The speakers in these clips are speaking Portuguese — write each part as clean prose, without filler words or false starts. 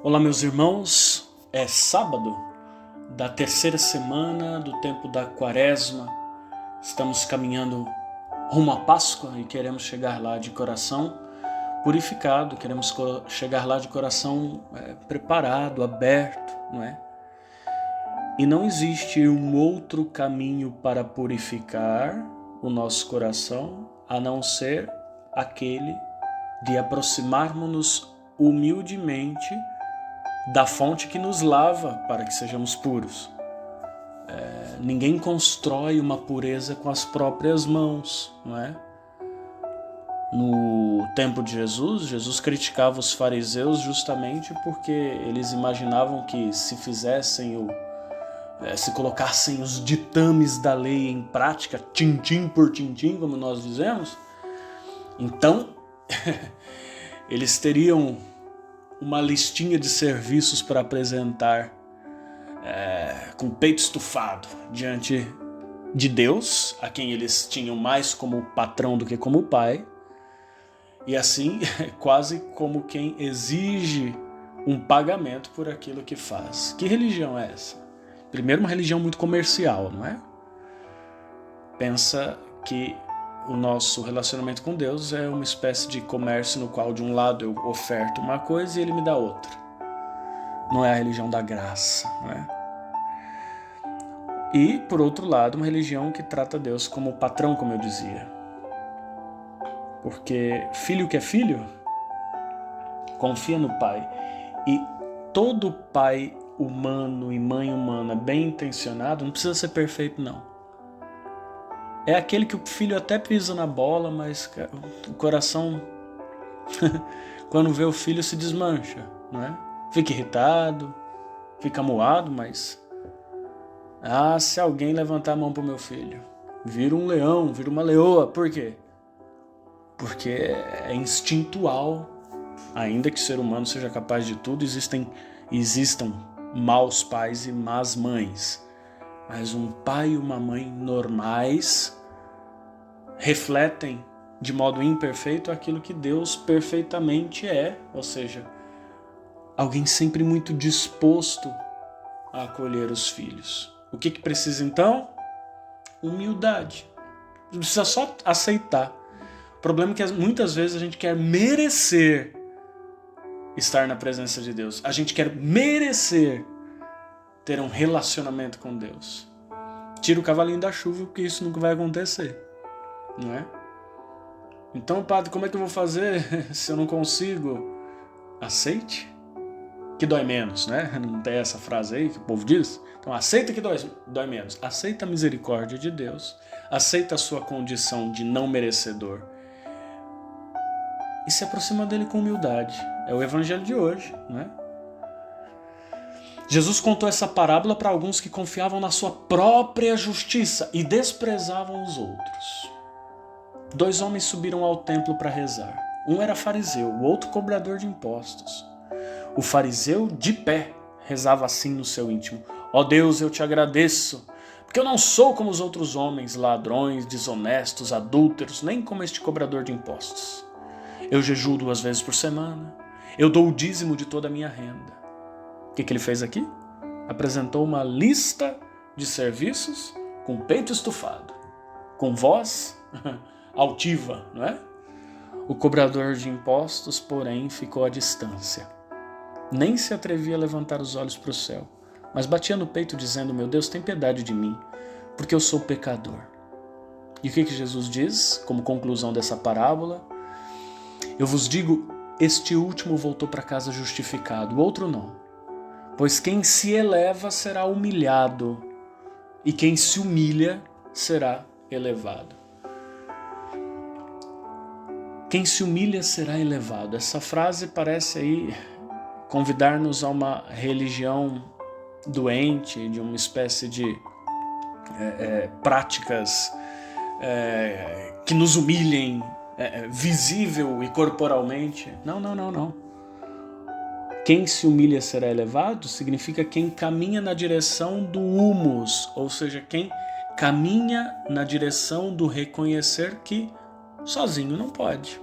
Olá, meus irmãos. É sábado da terceira semana do tempo da Quaresma. Estamos caminhando rumo à Páscoa e queremos chegar lá de coração purificado, queremos chegar lá de coração preparado, aberto, não é? E não existe um outro caminho para purificar o nosso coração a não ser aquele de aproximarmos-nos humildemente da fonte que nos lava para que sejamos puros. Ninguém constrói uma pureza com as próprias mãos, não é? No tempo de Jesus criticava os fariseus justamente porque eles imaginavam que se colocassem os ditames da lei em prática, tintim por tintim, como nós dizemos, então eles teriam uma listinha de serviços para apresentar com o peito estufado diante de Deus, a quem eles tinham mais como patrão do que como pai, e assim quase como quem exige um pagamento por aquilo que faz. Que religião é essa? Primeiro, uma religião muito comercial, não é? Pensa que o nosso relacionamento com Deus é uma espécie de comércio no qual de um lado eu oferto uma coisa e ele me dá outra. Não é a religião da graça, não é? E, por outro lado, uma religião que trata Deus como patrão, como eu dizia. Porque filho que é filho, confia no pai. E todo pai humano e mãe humana bem intencionado não precisa ser perfeito, não. É aquele que o filho até pisa na bola, mas o coração, quando vê o filho, se desmancha, não é? Fica irritado, fica amuado, mas se alguém levantar a mão pro meu filho, vira um leão, vira uma leoa. Por quê? Porque é instintual. Ainda que o ser humano seja capaz de tudo, existam maus pais e más mães. Mas um pai e uma mãe normais refletem de modo imperfeito aquilo que Deus perfeitamente é, ou seja, alguém sempre muito disposto a acolher os filhos. O que precisa então? Humildade. Não precisa só aceitar. O problema é que muitas vezes a gente quer merecer estar na presença de Deus. A gente quer merecer ter um relacionamento com Deus. Tira o cavalinho da chuva, porque isso nunca vai acontecer, não é? Então, padre, como é que eu vou fazer se eu não consigo? Aceite, que dói menos, né? Não tem essa frase aí que o povo diz? Então, aceita que dói menos. Aceita a misericórdia de Deus, aceita a sua condição de não merecedor e se aproxima dele com humildade. É o evangelho de hoje, né? Jesus contou essa parábola para alguns que confiavam na sua própria justiça e desprezavam os outros. 2 homens subiram ao templo para rezar. Um era fariseu, o outro cobrador de impostos. O fariseu, de pé, rezava assim no seu íntimo: ó Deus, eu te agradeço, porque eu não sou como os outros homens, ladrões, desonestos, adúlteros, nem como este cobrador de impostos. Eu jejuo 2 vezes por semana, eu dou o dízimo de toda a minha renda. O que ele fez aqui? Apresentou uma lista de serviços com peito estufado, com voz altiva, não é? O cobrador de impostos, porém, ficou à distância. Nem se atrevia a levantar os olhos para o céu, mas batia no peito dizendo: meu Deus, tem piedade de mim, porque eu sou pecador. E o que Jesus diz como conclusão dessa parábola? Eu vos digo, este último voltou para casa justificado, o outro não. Pois quem se eleva será humilhado, e quem se humilha será elevado. Quem se humilha será elevado. Essa frase parece aí convidar-nos a uma religião doente, de uma espécie de práticas que nos humilhem visível e corporalmente. Não. Quem se humilha será elevado significa quem caminha na direção do humus, ou seja, quem caminha na direção do reconhecer que sozinho não pode.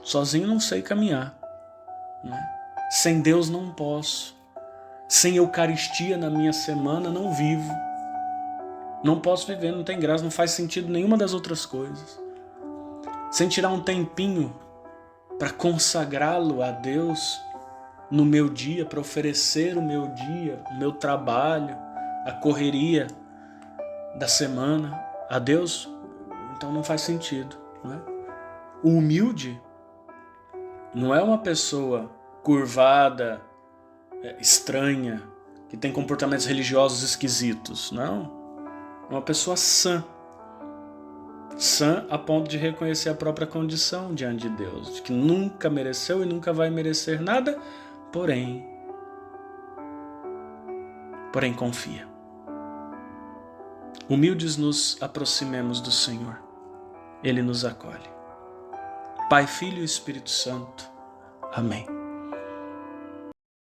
Sozinho não sei caminhar, né? Sem Deus não posso. Sem Eucaristia na minha semana não vivo. Não posso viver, não tem graça, não faz sentido nenhuma das outras coisas. Sem tirar um tempinho para consagrá-lo a Deus no meu dia, para oferecer o meu dia, o meu trabalho, a correria da semana a Deus, então não faz sentido, não é? O humilde não é uma pessoa curvada, estranha, que tem comportamentos religiosos esquisitos, não. É uma pessoa sã. Sã a ponto de reconhecer a própria condição diante de Deus, de que nunca mereceu e nunca vai merecer nada, porém confia. Humildes nos aproximemos do Senhor, Ele nos acolhe. Pai, Filho e Espírito Santo. Amém.